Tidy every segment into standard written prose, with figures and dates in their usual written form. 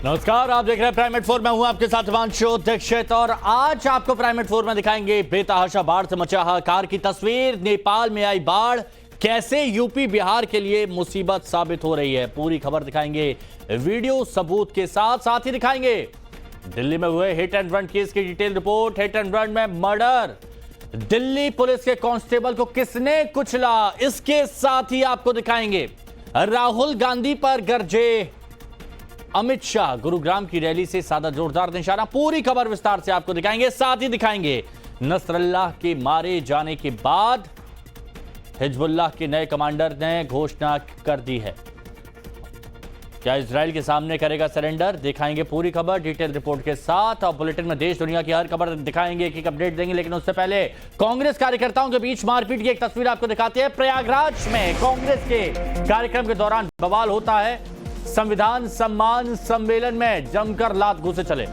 नमस्कार, आप देख रहे हैं प्राइमेट 4। मैं हूं आपके साथ हिमांशु दीक्षित और आज आपको प्राइमेट 4 में दिखाएंगे बेतहाशा बाढ़ से मचा हाहाकार की तस्वीर। नेपाल में आई बाढ़ कैसे यूपी बिहार के लिए मुसीबत साबित हो रही है, पूरी खबर दिखाएंगे वीडियो सबूत के साथ। साथ ही दिखाएंगे दिल्ली में हुए हिट एंड रन केस की detail report. Hit and run में मर्डर, दिल्ली पुलिस के कांस्टेबल को किसने कुचला, इसके साथ ही आपको दिखाएंगे राहुल गांधी पर गरजे अमित शाह, गुरुग्राम की रैली से साधा जोरदार निशाना। पूरी खबर विस्तार से आपको दिखाएंगे। साथ ही दिखाएंगे नसरल्लाह के मारे जाने के बाद हिजबुल्लाह के नए कमांडर ने घोषणा कर दी है, क्या इजराइल के सामने करेगा सरेंडर। दिखाएंगे पूरी खबर डिटेल रिपोर्ट के साथ और बुलेटिन में देश दुनिया की हर खबर दिखाएंगे, एक अपडेट देंगे। लेकिन उससे पहले कांग्रेस कार्यकर्ताओं के बीच मारपीट की एक तस्वीर आपको दिखाते हैं। प्रयागराज में कांग्रेस के कार्यक्रम के दौरान बवाल होता है। संविधान सम्मान सम्मेलन में जमकर लात घूंसे चले।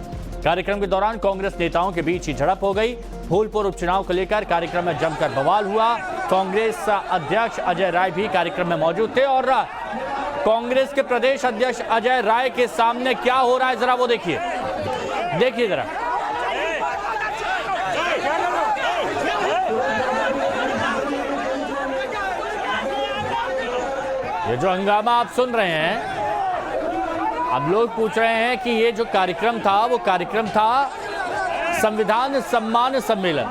कार्यक्रम के दौरान कांग्रेस नेताओं के बीच ही झड़प हो गई। फूलपुर उपचुनाव को लेकर कार्यक्रम में जमकर बवाल हुआ। कांग्रेस अध्यक्ष अजय राय भी कार्यक्रम में मौजूद थे और कांग्रेस के प्रदेश अध्यक्ष अजय राय के सामने क्या हो रहा है जरा वो देखिए जरा। ये जो हंगामा आप सुन रहे हैं, अब लोग पूछ रहे हैं कि ये जो कार्यक्रम था वो कार्यक्रम था संविधान सम्मान सम्मेलन,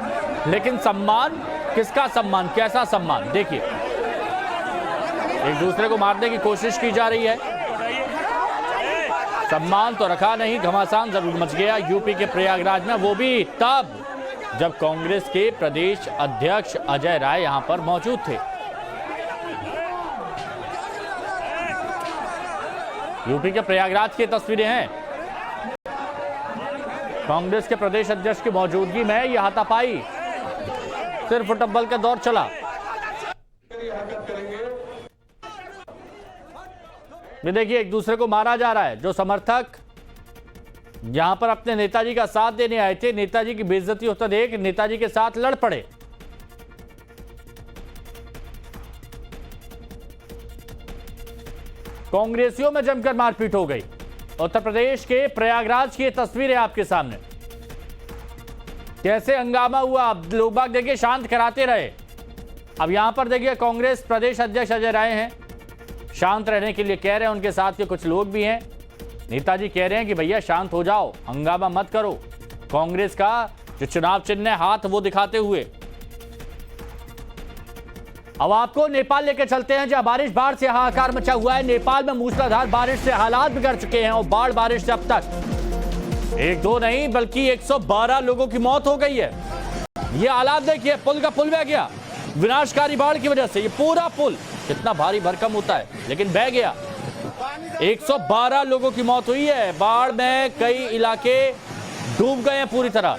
लेकिन सम्मान किसका सम्मान, कैसा सम्मान। देखिए एक दूसरे को मारने की कोशिश की जा रही है। सम्मान तो रखा नहीं, घमासान जरूर मच गया यूपी के प्रयागराज में, वो भी तब जब कांग्रेस के प्रदेश अध्यक्ष अजय राय यहां पर मौजूद थे। यूपी के प्रयागराज की तस्वीरें हैं। कांग्रेस के प्रदेश अध्यक्ष की मौजूदगी में यह हाथापाई, सिर्फ फुटबॉल का दौर चला। ये देखिए एक दूसरे को मारा जा रहा है। जो समर्थक यहां पर अपने नेताजी का साथ देने आए थे, नेताजी की बेइज्जती होता देख नेताजी के साथ लड़ पड़े। कांग्रेसियों में जमकर मारपीट हो गई। उत्तर प्रदेश के प्रयागराज की तस्वीरें आपके सामने, कैसे हंगामा हुआ। अब लोग बाग देखिए शांत कराते रहे। अब यहां पर देखिए कांग्रेस प्रदेश अध्यक्ष अजय राय हैं, शांत रहने के लिए कह रहे हैं। उनके साथ के कुछ लोग भी हैं। नेताजी कह रहे हैं कि भैया शांत हो जाओ, हंगामा मत करो। कांग्रेस का जो चुनाव चिन्ह है हाथ, वो दिखाते हुए। अब आपको नेपाल लेकर चलते हैं, जहां बाढ़ से हाहाकार मचा हुआ है। नेपाल में मूसलाधार बारिश से हालात बिगड़ चुके हैं और बारिश से अब तक एक दो नहीं बल्कि 112 लोगों की मौत हो गई है। ये हालात देखिए, पुल का पुल बह गया विनाशकारी बाढ़ की वजह से। ये पूरा पुल कितना भारी भरकम होता है, लेकिन बह गया। 112 लोगों की मौत हुई है। बाढ़ में कई इलाके डूब गए हैं पूरी तरह।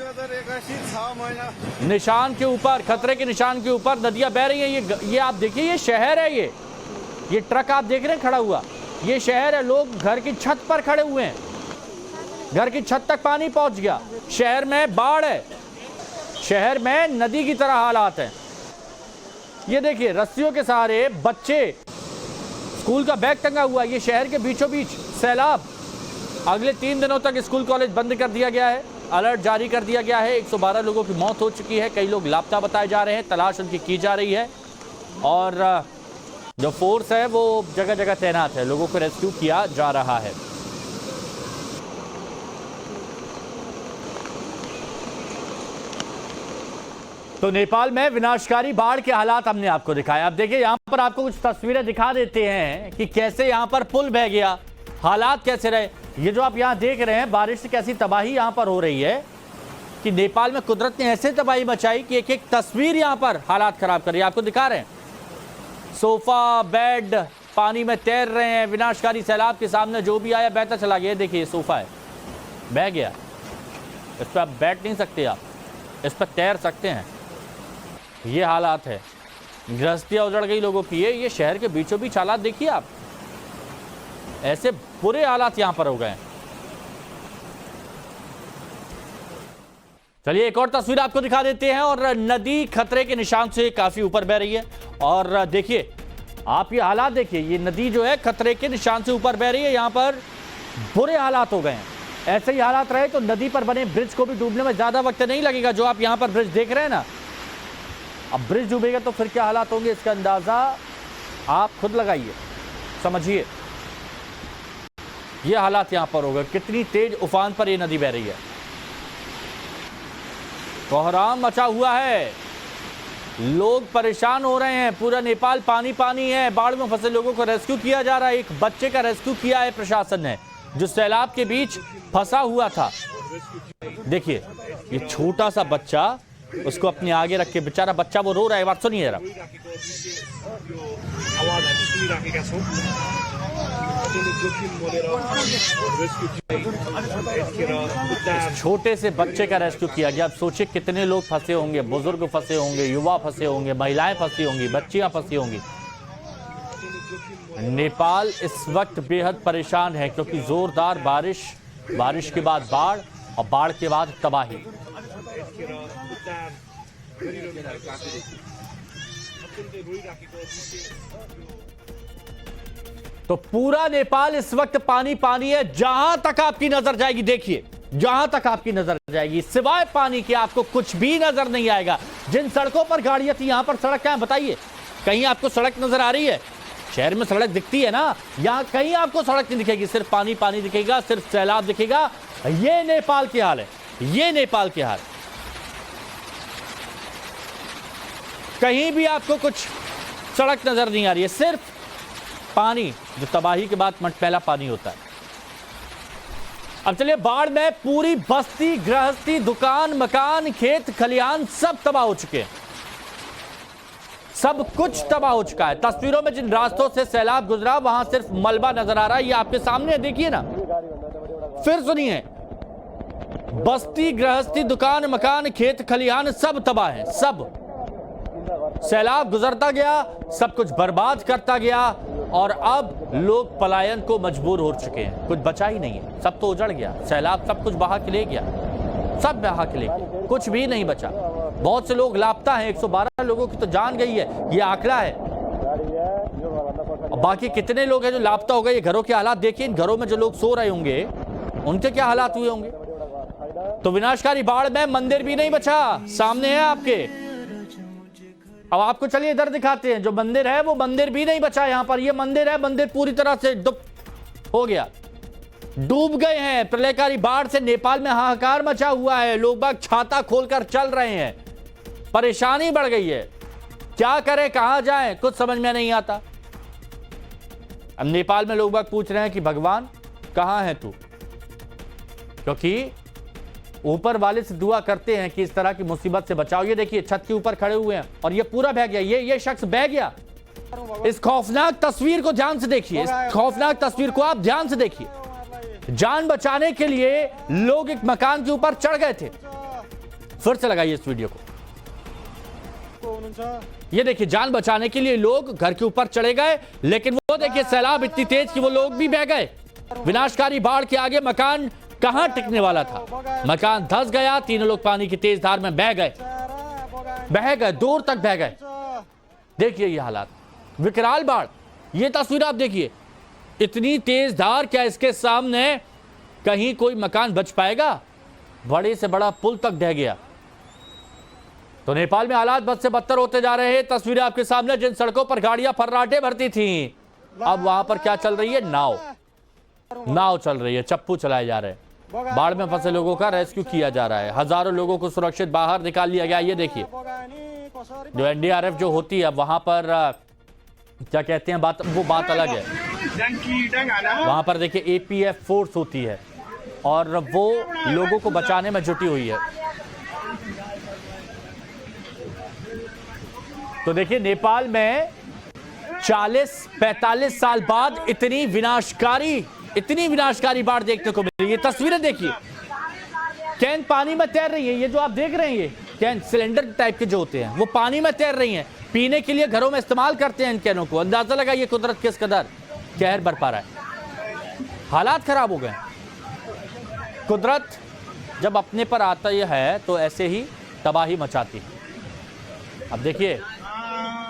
निशान के ऊपर, खतरे के निशान के ऊपर नदियां बह रही हैं। ये आप देखिए, ये शहर है। ये ट्रक आप देख रहे हैं खड़ा हुआ, ये शहर है। लोग घर की छत पर खड़े हुए हैं, घर की छत तक पानी पहुंच गया। शहर में बाढ़ है, शहर में नदी की तरह हालात हैं। ये देखिए रस्सियों के सहारे बच्चे, स्कूल का बैग टंगा हुआ। ये शहर के बीचों बीच सैलाब। अगले 3 दिनों तक स्कूल कॉलेज बंद कर दिया गया है, अलर्ट जारी कर दिया गया है। 112 लोगों की मौत हो चुकी है। कई लोग लापता बताए जा रहे हैं, तलाश उनकी की जा रही है और जो फोर्स है वो जगह जगह तैनात है, लोगों को रेस्क्यू किया जा रहा है। तो नेपाल में विनाशकारी बाढ़ के हालात हमने आपको दिखाया। अब देखिए यहां पर आपको कुछ तस्वीरें दिखा देते हैं कि कैसे यहां पर पुल बह गया, हालात कैसे रहे। ये जो आप यहां देख रहे हैं, बारिश से कैसी तबाही यहां पर हो रही है कि नेपाल में कुदरत ने ऐसे तबाही मचाई कि एक एक तस्वीर यहां पर हालात खराब कर रही है। आपको दिखा रहे हैं, सोफा बेड पानी में तैर रहे हैं। विनाशकारी सैलाब के सामने जो भी आया बहता चला गया। देखिए सोफा है, बह गया, इस पर आप बैठ नहीं सकते, आप इस पर तैर सकते हैं। ये हालात है, गृहस्थियां उजड़ गई लोगों की। ये शहर के बीचों बीच हालात देखिए आप, ऐसे बुरे हालात यहां पर हो गए। चलिए एक और तस्वीर आपको दिखा देते हैं। और नदी खतरे के निशान से काफी ऊपर बह रही है और देखिए आप ये हालात देखिए, ये नदी जो है खतरे के निशान से ऊपर बह रही है। यहाँ पर बुरे हालात हो गए हैं। ऐसे ही हालात रहे तो नदी पर बने ब्रिज को भी डूबने में ज्यादा वक्त नहीं लगेगा। जो आप यहां पर ब्रिज देख रहे हैं ना, अब ब्रिज डूबेगा तो फिर क्या हालात होंगे, इसका अंदाजा आप खुद लगाइए, समझिए। ये हालात यहां पर होगा, कितनी तेज उफान पर ये नदी बह रही है। कोहराम मचा हुआ है, लोग परेशान हो रहे हैं, पूरा नेपाल पानी पानी है। बाढ़ में फंसे लोगों को रेस्क्यू किया जा रहा है। एक बच्चे का रेस्क्यू किया है प्रशासन ने, जो सैलाब के बीच फंसा हुआ था। देखिए ये छोटा सा बच्चा, उसको अपने आगे रख के, बेचारा बच्चा वो रो रहा है। बात सुनिए जरा। छोटे से बच्चे का रेस्क्यू किया गया। अब सोचिए कितने लोग फंसे होंगे, बुजुर्ग फंसे होंगे, युवा फंसे होंगे, महिलाएं फंसी होंगी, बच्चियां फंसी होंगी। नेपाल इस वक्त बेहद परेशान है क्योंकि जोरदार बारिश के बाद बाढ़ और बाढ़ के बाद तबाही। तो पूरा नेपाल इस वक्त पानी पानी है। जहां तक आपकी नजर जाएगी, देखिए जहां तक आपकी नजर जाएगी, सिवाय पानी के आपको कुछ भी नजर नहीं आएगा। जिन सड़कों पर गाड़ियां थी, यहां पर सड़क क्या है बताइए? कहीं आपको सड़क नजर आ रही है? शहर में सड़क दिखती है ना, यहां कहीं आपको सड़क नहीं दिखेगी, सिर्फ पानी पानी दिखेगा, सिर्फ सैलाब दिखेगा। ये नेपाल के हाल है, ये नेपाल के हाल। कहीं भी आपको कुछ सड़क नजर नहीं आ रही है, सिर्फ पानी, जो तबाही के बाद मटमैला पानी होता है। अब चलिए, बाढ़ में पूरी बस्ती, गृहस्थी, दुकान, मकान, खेत खलिहान सब तबाह हो चुके हैं। सब कुछ तबाह हो चुका है। तस्वीरों में जिन रास्तों से सैलाब गुजरा, वहां सिर्फ मलबा नजर आ रहा है। ये आपके सामने है, देखिए ना, फिर सुनिए। बस्ती, गृहस्थी, दुकान, मकान, खेत खलिहान सब तबाह है। सब सैलाब गुजरता गया, सब कुछ बर्बाद करता गया और अब लोग पलायन को मजबूर हो चुके हैं। कुछ बचा ही नहीं है, सब तो उजड़ गया। सैलाब सब कुछ बहा के ले गया, सब बहा के ले गया, कुछ भी नहीं बचा। बहुत से लोग लापता हैं, 112 लोगों की तो जान गई है, ये आंकड़ा है। और बाकी कितने लोग हैं जो लापता हो गए? ये घरों के हालात देखिए। इन घरों में जो लोग सो रहे होंगे, उनके क्या हालात हुए होंगे। तो विनाशकारी बाढ़ में मंदिर भी नहीं बचा, सामने है आपके। अब आपको चलिए इधर दिखाते हैं, जो मंदिर है वो मंदिर भी नहीं बचा। यहां पर ये मंदिर है, मंदिर पूरी तरह से डूब हो गया, डूब गए हैं। प्रलयकारी बाढ़ से नेपाल में हाहाकार मचा हुआ है। लोग बाग छाता खोलकर चल रहे हैं, परेशानी बढ़ गई है। क्या करें, कहां जाएं, कुछ समझ में नहीं आता। अब नेपाल में लोग बाग पूछ रहे हैं कि भगवान कहां है तू, क्योंकि ऊपर वाले से दुआ करते हैं कि इस तरह की मुसीबत से बचाओ। ये देखिए छत के ऊपर खड़े हुए हैं और ये पूरा बह गया, ये शख्स बह गया। इस खौफनाक तस्वीर को ध्यान से देखिए, इस खौफनाक तस्वीर को आप ध्यान से देखिए। जान बचाने के लिए लोग एक मकान के ऊपर चढ़ गए थे। फिर से लगाइए इस वीडियो को। ये देखिए, जान बचाने के लिए लोग घर के ऊपर चढ़े गए, लेकिन वो देखिए सैलाब इतनी तेज कि वो लोग भी बह गए। विनाशकारी बाढ़ के आगे मकान कहां टिकने वाला था, मकान धंस गया। तीनों लोग पानी की तेज धार में बह गए, दूर तक बह गए। देखिए ये हालात, विकराल बाढ़। ये तस्वीर आप देखिए, इतनी तेज धार, क्या इसके सामने कहीं कोई मकान बच पाएगा? बड़े से बड़ा पुल तक ढह गया। तो नेपाल में हालात बद से बदतर होते जा रहे हैं। तस्वीरें आपके सामने, जिन सड़कों पर गाड़ियां फर्राटे भरती थी, अब वहां पर क्या चल रही है? नाव चल रही है, चप्पू चलाए जा रहे हैं। बाढ़ में फंसे लोगों का रेस्क्यू किया जा रहा है। हजारों लोगों को सुरक्षित बाहर निकाल लिया गया। ये देखिए, जो एनडीआरएफ जो होती है वहां पर क्या कहते हैं, वो बात अलग है। वहां पर देखिए एपीएफ फोर्स होती है और वो लोगों को बचाने में जुटी हुई है। तो देखिए, नेपाल में 40-45 साल बाद इतनी विनाशकारी बाढ़ देखने को मिल रही है। तस्वीरें देखिए, कैन पानी में तैर रही है। ये जो आप देख रहे हैं, ये कैन सिलेंडर टाइप के जो होते हैं, वो पानी में तैर रही हैं। पीने के लिए घरों में इस्तेमाल करते हैं इन कैनों को। अंदाजा लगाइए कुदरत किस कदर कहर बरपा रहा है। हालात खराब हो गए। कुदरत जब अपने पर आता है तो ऐसे ही तबाही मचाती है। अब देखिए,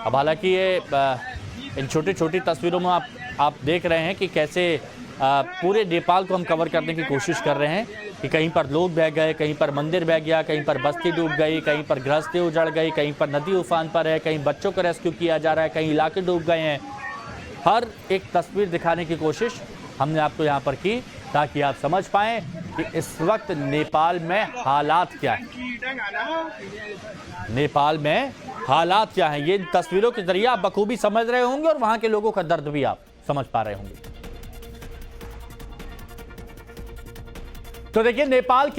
अब हालांकि ये इन छोटी छोटी तस्वीरों में आप देख रहे हैं कि कैसे पूरे नेपाल को हम कवर करने की कोशिश कर रहे हैं कि कहीं पर लोग बह गए, कहीं पर मंदिर बह गया, कहीं पर बस्ती डूब गई, कहीं पर गृहस्थी उजड़ गई, कहीं पर नदी उफान पर है, कहीं बच्चों को रेस्क्यू किया जा रहा है, कहीं इलाके डूब गए हैं। हर एक तस्वीर दिखाने की कोशिश हमने आपको यहाँ पर की ताकि आप समझ पाएं कि इस वक्त नेपाल में हालात क्या है। नेपाल में हालात क्या हैं, ये तस्वीरों के जरिए आप बखूबी समझ रहे होंगे और वहां के लोगों का दर्द भी आप समझ पा रहे होंगे। तो देखिए नेपाल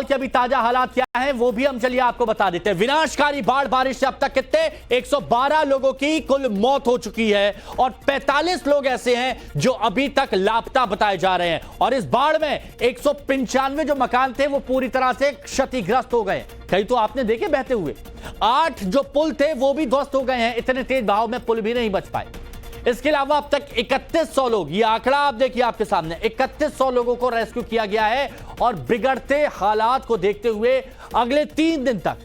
के अभी ताजा हालात क्या हैं वो भी हम चलिए आपको बता देते हैं। विनाशकारी बाढ़ बारिश से अब तक कितने 112 लोगों की कुल मौत हो चुकी है और 45 लोग ऐसे हैं जो अभी तक लापता बताए जा रहे हैं। और इस बाढ़ में 195 जो मकान थे वो पूरी तरह से क्षतिग्रस्त हो गए, कई तो आपने देखे बहते हुए। 8 जो पुल थे वो भी ध्वस्त हो गए हैं, इतने तेज बहाव में पुल भी नहीं बच पाए। इसके अलावा अब तक 3100 लोग, ये आंकड़ा आप देखिए आपके सामने, 3100 लोगों को रेस्क्यू किया गया है। और बिगड़ते हालात को देखते हुए अगले 3 दिन तक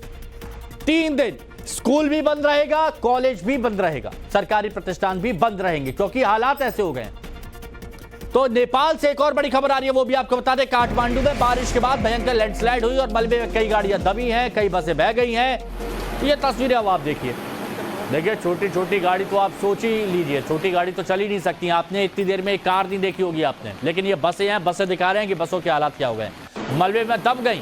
3 दिन स्कूल भी बंद रहेगा, कॉलेज भी बंद रहेगा, सरकारी प्रतिष्ठान भी बंद रहेंगे क्योंकि हालात ऐसे हो गए हैं। तो नेपाल से एक और बड़ी खबर आ रही है, वो भी आपको बता दें। काठमांडू में बारिश के बाद भयंकर लैंडस्लाइड हुई और मलबे में कई गाड़ियां दबी हैं, कई बसें बह गई हैं। ये तस्वीरें अब आप देखिए छोटी छोटी गाड़ी तो आप सोच ही लीजिए, छोटी गाड़ी तो चल ही नहीं सकती। आपने इतनी देर में एक कार नहीं देखी होगी आपने, लेकिन ये बसें हैं, बसें दिखा रहे हैं कि बसों के हालात क्या हो गए। मलबे में दब गई,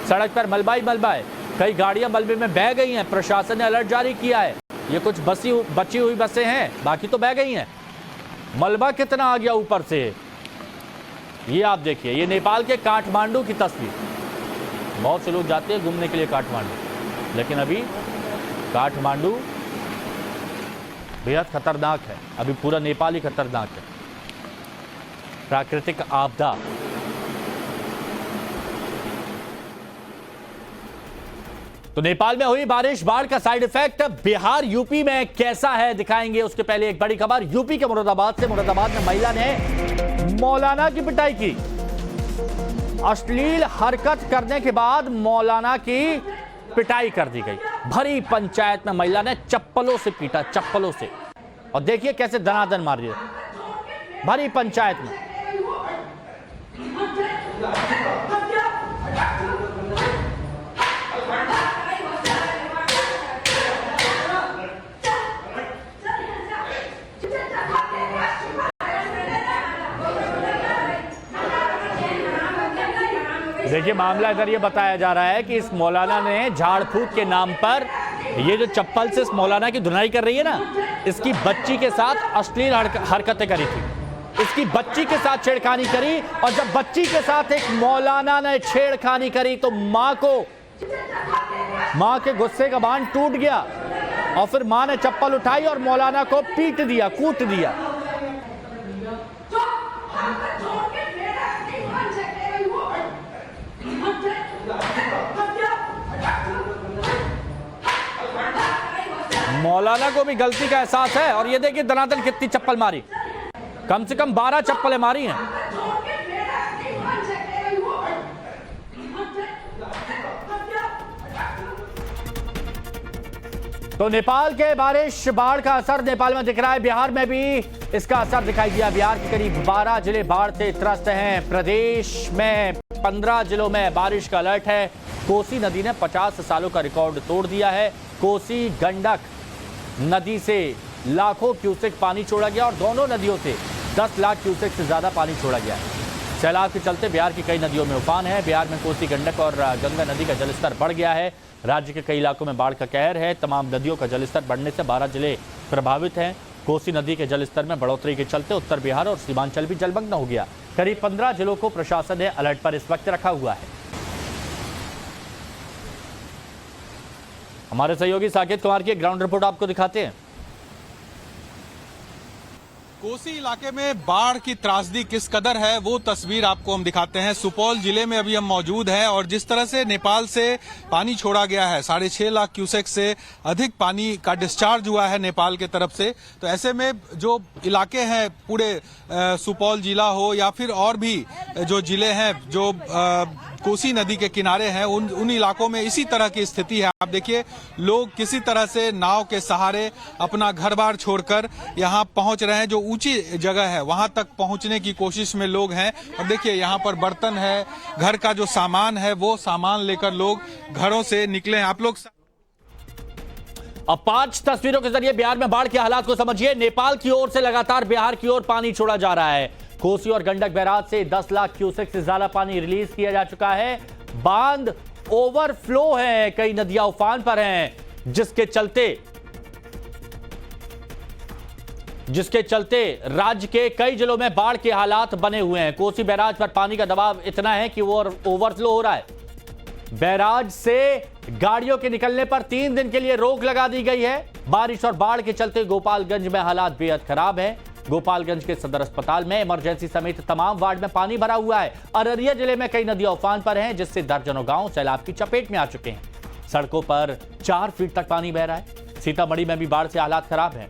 सड़क पर मलबा ही मलबा है, कई गाड़ियां मलबे में बह गई हैं। प्रशासन ने अलर्ट जारी किया है, ये कुछ बची हुई बसें हैं, बाकी तो बह गई हैं। मलबा कितना आ गया ऊपर से, ये आप देखिए। ये नेपाल के काठमांडू की तस्वीर। बहुत से लोग जाते हैं घूमने के लिए काठमांडू, लेकिन अभी काठमांडू बेहद खतरनाक है, अभी पूरा नेपाल ही खतरनाक है। प्राकृतिक आपदा, तो नेपाल में हुई बारिश, बाढ़ का साइड इफेक्ट बिहार यूपी में कैसा है दिखाएंगे। उसके पहले एक बड़ी खबर यूपी के मुरादाबाद से। मुरादाबाद में महिला ने मौलाना की पिटाई की। अश्लील हरकत करने के बाद मौलाना की पिटाई कर दी गई। भरी पंचायत में महिला ने चप्पलों से पीटा, चप्पलों से। और देखिए कैसे दनादन मार दिया भरी पंचायत में। देखिए मामला इधर ये बताया जा रहा है कि इस मौलाना ने झाड़ फूक के नाम पर, ये जो चप्पल से इस मौलाना की धुनाई कर रही है ना, इसकी बच्ची के साथ अश्लील हरकतें करी थी। इसकी बच्ची के साथ छेड़खानी करी और जब बच्ची के साथ एक मौलाना ने छेड़खानी करी तो मां के गुस्से का बांध टूट गया और फिर मां ने चप्पल उठाई और मौलाना को पीट दिया, कूट दिया। मौलाना को भी गलती का एहसास है और ये देखिए दनादन कितनी चप्पल मारी, कम से कम 12 चप्पलें मारी हैं। तो नेपाल के बारिश बाढ़ का असर नेपाल में दिख रहा है, बिहार में भी इसका असर दिखाई दिया। बिहार के करीब 12 जिले बाढ़ से त्रस्त हैं। प्रदेश में 15 जिलों में बारिश का अलर्ट है। कोसी नदी ने 50 सालों का रिकॉर्ड तोड़ दिया है। कोसी गंडक नदी से लाखों क्यूसेक पानी छोड़ा गया और दोनों नदियों से 10 लाख क्यूसेक से ज्यादा पानी छोड़ा गया है। सैलाब के चलते बिहार की कई नदियों में उफान है। बिहार में कोसी गंडक और गंगा नदी का जलस्तर बढ़ गया है। राज्य के कई इलाकों में बाढ़ का कहर है। तमाम नदियों का जलस्तर बढ़ने से 12 जिले प्रभावित हैं। कोसी नदी के जलस्तर में बढ़ोतरी के चलते उत्तर बिहार और सीमांचल भी जलमग्न हो गया। करीब 15 जिलों को प्रशासन ने अलर्ट पर इस वक्त रखा हुआ है। हमारे सहयोगी साकेत कुमार की ग्राउंड रिपोर्ट आपको दिखाते हैं। कोसी इलाके में बाढ़ की त्रासदी किस कदर है वो तस्वीर आपको हम दिखाते हैं। सुपौल जिले में अभी हम मौजूद हैं और जिस तरह से नेपाल से पानी छोड़ा गया है, 6.5 लाख क्यूसेक से अधिक पानी का डिस्चार्ज हुआ है नेपाल के तरफ से। तो ऐसे में जो इलाके हैं पूरे सुपौल जिला हो या फिर और भी जो जिले हैं जो कोसी नदी के किनारे हैं उन इलाकों में इसी तरह की स्थिति है। आप देखिए लोग किसी तरह से नाव के सहारे अपना घर बार छोड़कर यहाँ पहुंच रहे हैं। जो ऊंची जगह है वहां तक पहुंचने की कोशिश में लोग हैं। और देखिए यहाँ पर बर्तन है, घर का जो सामान है वो सामान लेकर लोग घरों से निकले हैं। आप लोग अब 5 तस्वीरों के जरिए बिहार में बाढ़ के हालात को समझिए। नेपाल की ओर से लगातार बिहार की ओर पानी छोड़ा जा रहा है। कोसी और गंडक बैराज से 10 लाख क्यूसेक से ज्यादा पानी रिलीज किया जा चुका है। बांध ओवरफ्लो है, कई नदियां उफान पर हैं, जिसके चलते राज्य के कई जिलों में बाढ़ के हालात बने हुए हैं। कोसी बैराज पर पानी का दबाव इतना है कि वो ओवरफ्लो हो रहा है। बैराज से गाड़ियों के निकलने पर 3 दिन के लिए रोक लगा दी गई है। बारिश और बाढ़ के चलते गोपालगंज में हालात बेहद खराब है। गोपालगंज के सदर अस्पताल में इमरजेंसी समेत तमाम वार्ड में पानी भरा हुआ है। अररिया जिले में कई नदियां उफान पर हैं, जिससे दर्जनों गांव सैलाब की चपेट में आ चुके हैं। सड़कों पर 4 फीट तक पानी बह रहा है। सीतामढ़ी में भी बाढ़ से हालात खराब हैं।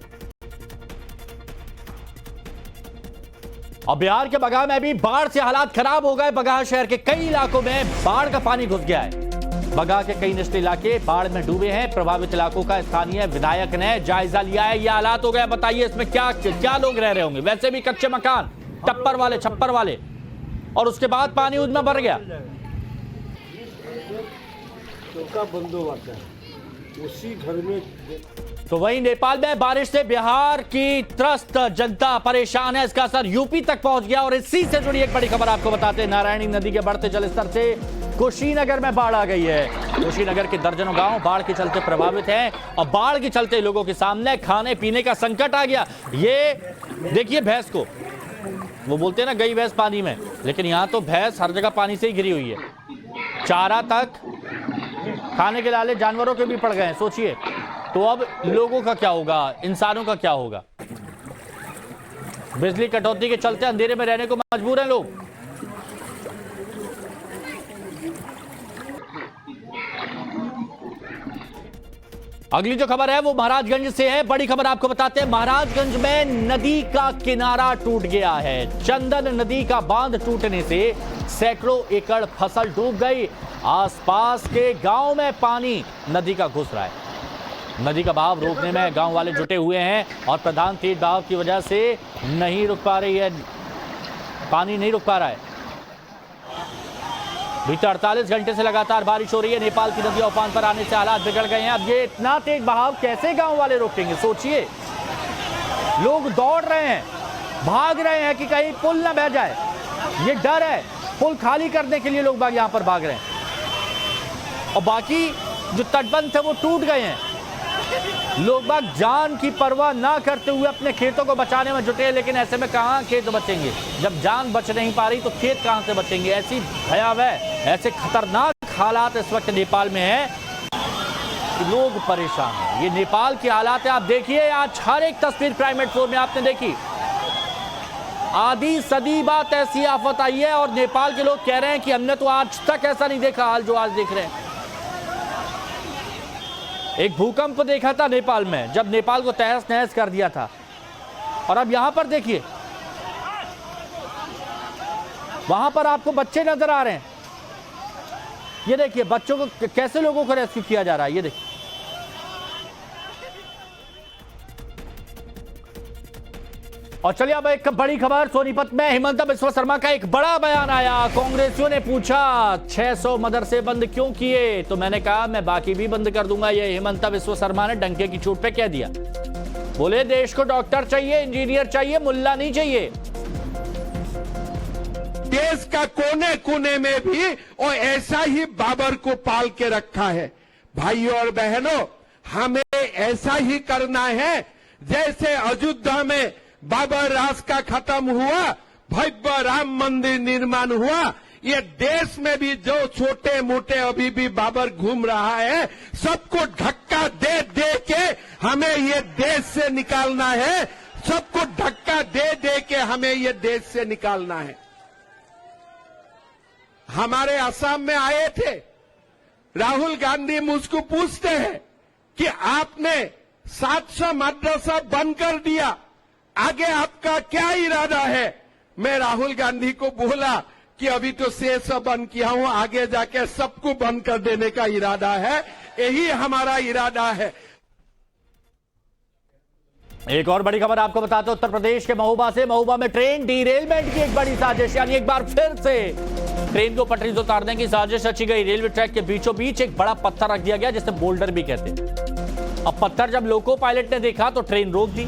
और बिहार के बगहा में भी बाढ़ से हालात खराब हो गए। बगहा शहर के कई इलाकों में बाढ़ का पानी घुस गया है। बगहा के कई निचले इलाके बाढ़ में डूबे हैं। प्रभावित इलाकों का स्थानीय विधायक ने जायजा लिया है। ये हालात हो गए, बताइए इसमें क्या लोग रह रहे होंगे। वैसे भी कच्चे मकान, टप्पर वाले, छप्पर वाले, और उसके बाद पानी उनमें भर गया। बंद हो जाता है उसी घर में। तो वहीं नेपाल में बारिश से बिहार की त्रस्त जनता परेशान है। इसका असर यूपी तक पहुंच गया। और इसी से जुड़ी एक बड़ी खबर आपको बताते हैं। नारायणी नदी के बढ़ते जलस्तर से कुशीनगर में बाढ़ आ गई है। कुशीनगर के दर्जनों गांव बाढ़ के चलते प्रभावित हैं। और बाढ़ के चलते लोगों के सामने खाने पीने का संकट आ गया। ये देखिए भैंस को, वो बोलते हैं ना गई भैंस पानी में, लेकिन यहां तो भैंस हर जगह पानी से ही घिरी हुई है। चारा तक खाने के लाले जानवरों के भी पड़ गए हैं। सोचिए तो अब लोगों का क्या होगा, इंसानों का क्या होगा। बिजली कटौती के चलते अंधेरे में रहने को मजबूर हैं लोग। अगली जो खबर है वो महाराजगंज से है। बड़ी खबर आपको बताते हैं। महाराजगंज में नदी का किनारा टूट गया है। चंदन नदी का बांध टूटने से सैकड़ों एकड़ फसल डूब गई। आसपास के गांव में पानी नदी का घुस रहा है। नदी का बहाव रोकने में गांव वाले जुटे हुए हैं और प्रधान तेज बहाव की वजह से नहीं रुक पा रही है, पानी नहीं रुक पा रहा है। बीते 48 घंटे से लगातार बारिश हो रही है। नेपाल की नदियां उफान पर आने से हालात बिगड़ गए हैं। अब ये इतना तेज बहाव कैसे गांव वाले रोकेंगे, सोचिए। लोग दौड़ रहे हैं, भाग रहे हैं कि कहीं पुल ना बह जाए। ये डर है। पुल खाली करने के लिए लोग बाग यहां पर भाग रहे हैं। और बाकी जो तटबंध थे वो टूट गए हैं। लोग बाग जान की परवाह ना करते हुए अपने खेतों को बचाने में जुटे हैं। लेकिन ऐसे में कहां खेत बचेंगे, जब जान बच नहीं पा रही तो खेत कहां से बचेंगे। ऐसी भयावह, ऐसे खतरनाक हालात इस वक्त नेपाल में है कि लोग परेशान हैं। ये नेपाल के हालात है। आप देखिए आज हर एक तस्वीर प्राइमेट 4 में आपने देखी। आधी सदी बाद ऐसी आफत आई है और नेपाल के लोग कह रहे हैं कि हमने तो आज तक ऐसा नहीं देखा हाल जो आज देख रहे हैं। एक भूकंप देखा था नेपाल में, जब नेपाल को तहस नहस कर दिया था। और अब यहां पर देखिए, वहां पर आपको बच्चे नजर आ रहे हैं। ये देखिए बच्चों को कैसे लोगों को रेस्क्यू किया जा रहा है। ये देखिए और चलिए अब एक बड़ी खबर। सोनीपत में हिमंता बिस्वा शर्मा का एक बड़ा बयान आया। कांग्रेसियों ने पूछा 600 मदरसे बंद क्यों किए, तो मैंने कहा मैं बाकी भी बंद कर दूंगा। ये हिमंता बिस्वा शर्मा ने डंके की चोट पे कह दिया। बोले देश को डॉक्टर चाहिए, इंजीनियर चाहिए, मुल्ला नहीं चाहिए। देश का कोने कोने में भी और ऐसा ही बाबर को पाल के रखा है। भाइयों और बहनों, हमें ऐसा ही करना है जैसे अयोध्या में बाबर राज का खत्म हुआ, भव्य राम मंदिर निर्माण हुआ। ये देश में भी जो छोटे मोटे अभी भी बाबर घूम रहा है, सबको धक्का दे दे के हमें ये देश से निकालना है। सबको धक्का दे दे के हमें ये देश से निकालना है। हमारे असम में आए थे राहुल गांधी, मुझको पूछते हैं कि आपने 700 मदरसा बंद कर दिया, आगे आपका क्या इरादा है। मैं राहुल गांधी को बोला कि अभी तो शेष बंद किया हूं, आगे जाके सबको बंद कर देने का इरादा है। यही हमारा इरादा है। एक और बड़ी खबर आपको बताते हैं उत्तर प्रदेश के महोबा से। महोबा में ट्रेन डीरेलमेंट की एक बड़ी साजिश, यानी एक बार फिर से ट्रेन को पटरी से उतारने की साजिश रची गई। रेलवे ट्रैक के बीचों बीच एक बड़ा पत्थर रख दिया गया जिसे बोल्डर भी कहते हैं। अब पत्थर जब लोको पायलट ने देखा तो ट्रेन रोक दी।